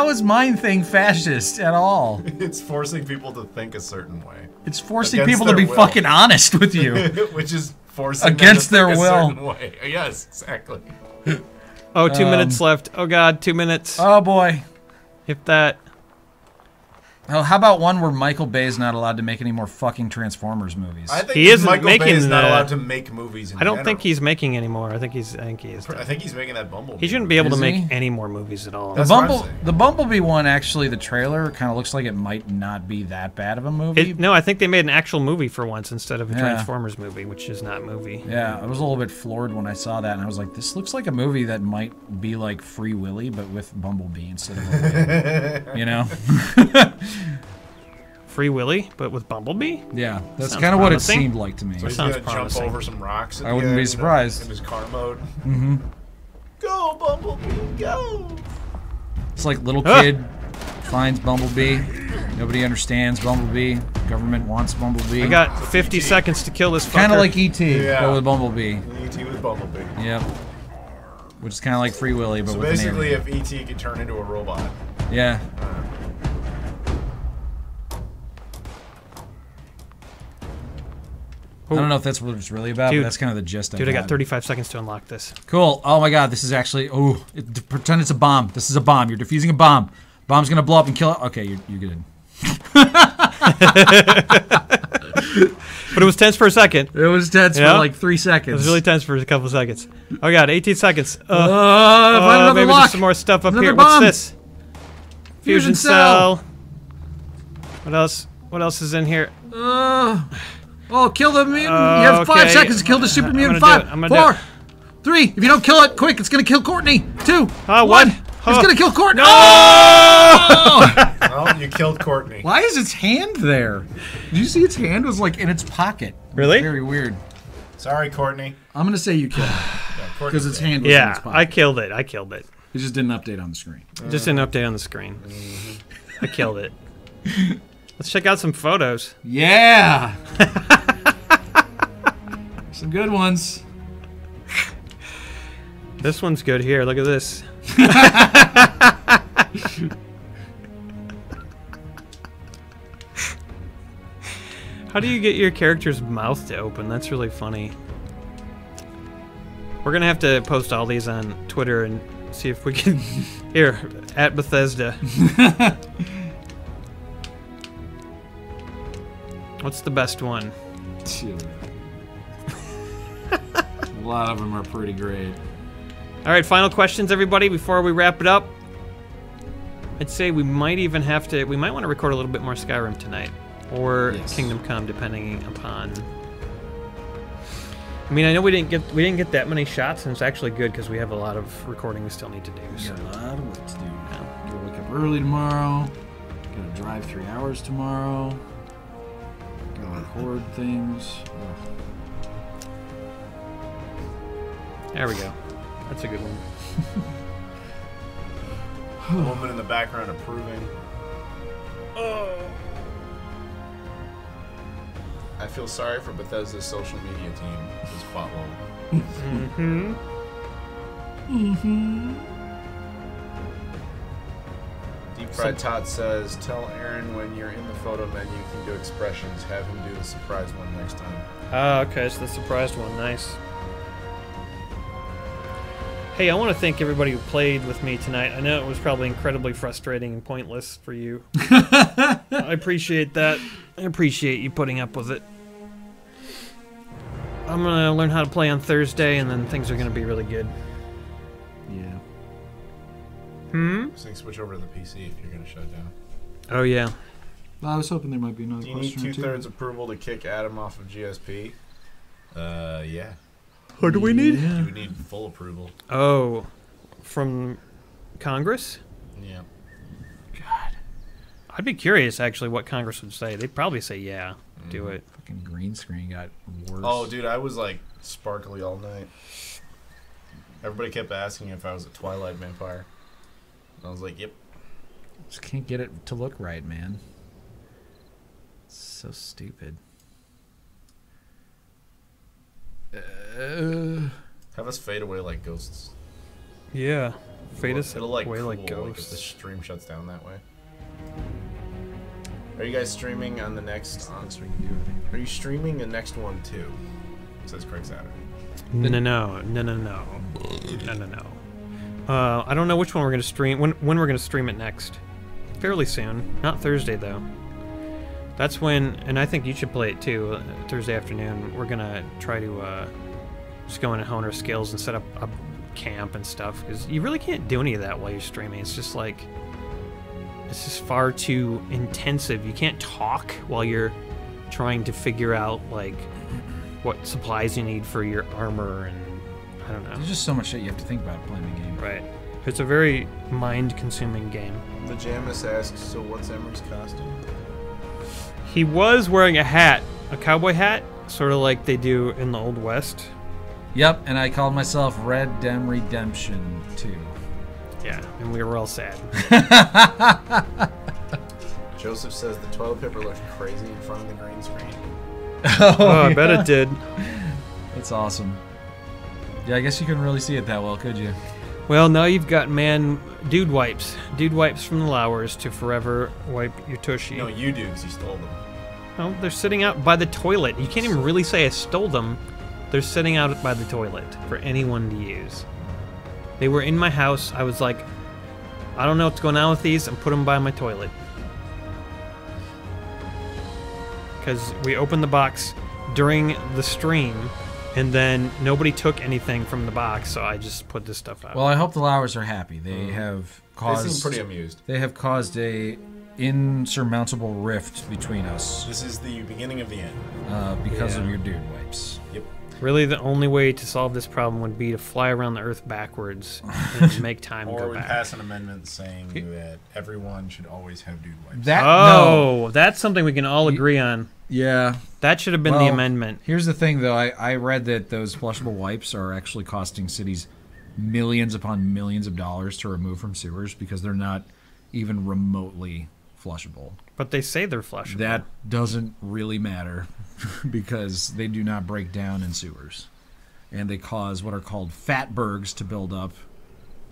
is mine thing fascist at all? It's forcing people to think a certain way. It's forcing Against people to their be will. fucking honest with you. Which is forcing Against them to their think a will. certain way. Yes, exactly. Oh, 2 minutes left. Oh god, 2 minutes. Oh boy. If that. Oh, how about one where Michael Bay's not allowed to make any more fucking Transformers movies? I think He isn't Michael making Bay is not the- allowed to make movies. In I don't general. think he's making any more. I think he is. I think he's making that Bumblebee. He shouldn't be able to Is make he? any more movies at all. the That's what I'm saying. the Bumblebee one, actually, the trailer kind of looks like it might not be that bad of a movie. No, I think they made an actual movie for once instead of a Yeah. Transformers movie, which is not movie. Yeah, I was a little bit floored when I saw that, and I was like, this looks like a movie that might be like Free Willy, but with Bumblebee instead of a whale. You know? Free Willy, but with Bumblebee? Yeah, that's Sounds kind of what it promising. seemed like to me. So he's Sounds gonna promising. jump over some rocks. At I the wouldn't be end, surprised. In his car mode. Mm-hmm. Go Bumblebee, go! It's like little Ah! kid finds Bumblebee. Nobody understands Bumblebee. Government wants Bumblebee. I got 50 seconds to kill this fucker. Kind of like E.T., Yeah. but with Bumblebee. E.T. was Bumblebee. Yep. Which is kind of like Free Willy, but So with an basically, alien. if E.T. could turn into a robot. Yeah. I don't know if that's what it's really about, Dude. but that's kind of the gist Dude, I got 35 seconds to unlock this. Cool. Oh my god, this is actually... Oh, pretend it's a bomb. This is a bomb. You're defusing a bomb. Bomb's gonna blow up and kill it. Okay, you're good. But it was tense for a second. It was tense Yeah? for like 3 It seconds. was really tense for a couple seconds. Oh god, 18 seconds. Find another maybe lock. there's some more stuff up Another here. bomb. What's this? Fusion cell. What else? What else is in here? Oh, kill the mutant. You have 5 okay. seconds to kill the super I'm mutant. gonna do 5, it. I'm gonna 4, 3. If you don't kill it quick, it's gonna kill Courtney. 2, Oh, 1. what? It's Oh. gonna kill Courtney. No! Oh! Well, you killed Courtney. Why is its hand there? Did you see its hand was like in its pocket? Really? Very weird. Sorry, Courtney. I'm gonna say you killed it Yeah, Courtney's because its dead. hand was in Yeah, its I pocket. killed it. I killed it. It just didn't update on the screen. Just an update on the screen. I killed it. Let's check out some photos. Yeah. Some good ones. This one's good here. Look at this. How do you get your character's mouth to open? That's really funny. We're gonna have to post all these on Twitter and See if we can... Here, at Bethesda. What's the best one? A lot of them are pretty great. All right, final questions, everybody, before we wrap it up. I'd say we might even have to... We might want to record a little bit more Skyrim tonight. Or Yes. Kingdom Come, depending upon... I mean, I know we didn't get that many shots, and it's actually good because we have a lot of recording we still need to do. So. Got a lot of work to do. Gotta wake up early tomorrow. Gotta drive 3 hours tomorrow. Gotta record things. Ugh. There we go. That's a good one. A woman in the background approving. Oh. I feel sorry for Bethesda's social media team. This spot level. Deep Fried Todd says, "Tell Aaron when you're in the photo menu, you can do expressions. Have him do the surprise one next time." Ah, okay, it's the surprised one. Nice. Hey, I want to thank everybody who played with me tonight. I know it was probably incredibly frustrating and pointless for you. I appreciate that. I appreciate you putting up with it. I'm gonna learn how to play on Thursday, and then things are gonna be really good. Yeah. So you can switch over to the PC if you're going to shut down. Oh, yeah. Well, I was hoping there might be another Do you need question or two. 2/3 approval to kick Adam off of GSP? Yeah. What do we need? You would need full approval. Oh, from Congress? Yeah. God. I'd be curious, actually, what Congress would say. They'd probably say, yeah, do it. Fucking green screen got worse. Oh, dude, I was like sparkly all night. Everybody kept asking if I was a Twilight vampire. I was like, yep. Just can't get it to look right, man. It's so stupid. Have us fade away like ghosts. Yeah. Fade us It'll like away cool, like if the ghosts. stream shuts down that way. Are you guys streaming on the next? Are you streaming the next one too? Says Craig Saturday. No. I don't know which one we're gonna stream. When we're gonna stream it next? Fairly soon. Not Thursday though. That's when, and I think you should play it too. Thursday afternoon. We're gonna try to just go in and hone our skills and set up a camp and stuff, because you really can't do any of that while you're streaming. It's just like, it's just far too intensive. You can't talk while you're trying to figure out like what supplies you need for your armor, and I don't know. There's just so much shit you have to think about playing the game. Right. It's a very mind-consuming game. The Jamis asks, so what's Emery's costume? He was wearing a hat, a cowboy hat, sort of like they do in the Old West. Yep, and I called myself Red Dem Redemption 2. Yeah, and we were all sad. Joseph says the toilet paper looks crazy in front of the green screen. Oh, I bet it did. That's awesome. Yeah, I guess you couldn't really see it that well, could you? Well, now you've got dude wipes. Dude wipes from the Lowers to forever wipe your tushy. No, you do, because you stole them. Oh, they're sitting out by the toilet. You can't even really say I stole them. They're sitting out by the toilet for anyone to use. They were in my house. I was like, I don't know what's going on with these, and put them by my toilet. Because we opened the box during the stream, and then nobody took anything from the box, so I just put this stuff out. Well, I hope the Lowers are happy. They have caused. They seem pretty amused. They have caused a insurmountable rift between us This is the beginning of the end. because of Yeah. your dude wipes. Yep. Really, the only way to solve this problem would be to fly around the Earth backwards and make time Or go we back. pass an amendment saying that everyone should always have dude wipes. That Oh, that's something we can all agree on. Yeah. That should have been the Well, amendment. Here's the thing, though. I read that those flushable wipes are actually costing cities millions upon millions of dollars to remove from sewers because they're not even remotely flushable. But they say they're flushable. That doesn't really matter because they do not break down in sewers. And they cause what are called fatbergs to build up,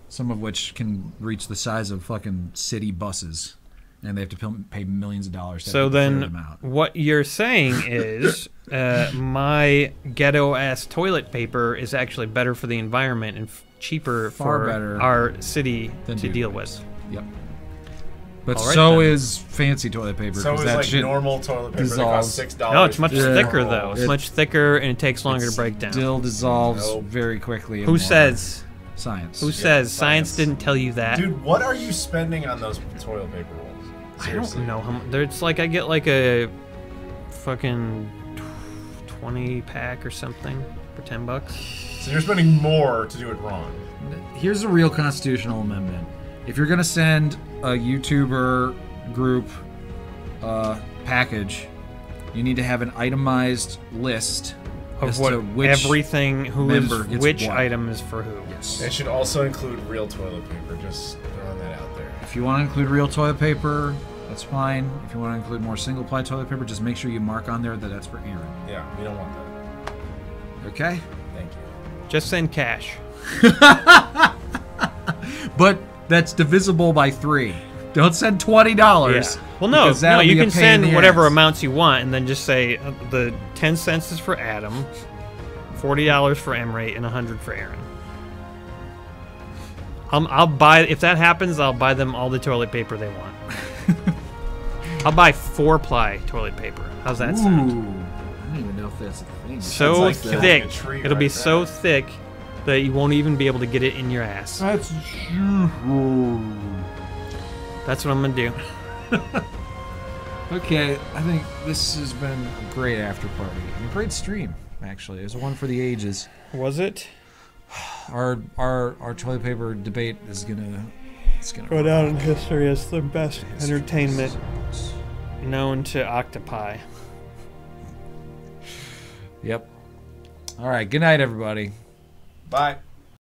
some of which can reach the size of fucking city buses. And they have to pay millions of dollars to So clear them then, out. what you're saying is my ghetto-ass toilet paper is actually better for the environment cheaper Far for better our city than to deal toothpaste. with. Yep. But All right, so then. is fancy toilet paper. So 'cause is that like shit normal toilet paper that dissolves. costs $6. No, it's much Yeah. thicker though. It's It- much thicker and it takes longer to break down. Still dissolves Nope. very quickly. in Who water. says? Science? Who says? Science science. didn't tell you that. Dude, what are you spending on those toilet paper rolls? I Seriously. don't know how much. It's like I get like a fucking 20 pack or something for $10. So you're spending more to do it wrong. Here's a real constitutional amendment. If you're gonna send a YouTuber group package, you need to have an itemized list Of as what to which everything, who is member gets which what. item is for who. Yes. It should also include real toilet paper. Just throwing that out there. If you want to include real toilet paper, that's fine. If you want to include more single-ply toilet paper, just make sure you mark on there that that's for Aaron. Yeah, we don't want that. Okay? Thank you. Just send cash. But that's divisible by 3. Don't send $20. Yeah. Well, no, because no. that'll You be a can pain in send the whatever ass. amounts you want, and then just say the 10 cents is for Adam, $40 for Emery, and 100 for Aaron. I'll buy if that happens. I'll buy them all the toilet paper they want. I'll buy 4-ply toilet paper. How's that sound? Ooh. I don't even know if that's a thing. So like killing thick. a tree It'll be right so there. thick that you won't even be able to get it in your ass. That's That's what I'm gonna do. Okay, I think this has been a great after party. And a great stream, actually. It was one for the ages. Was it? Our toilet paper debate is gonna Go down in history as the best entertainment known to octopi. Yep. All right. Good night, everybody. Bye.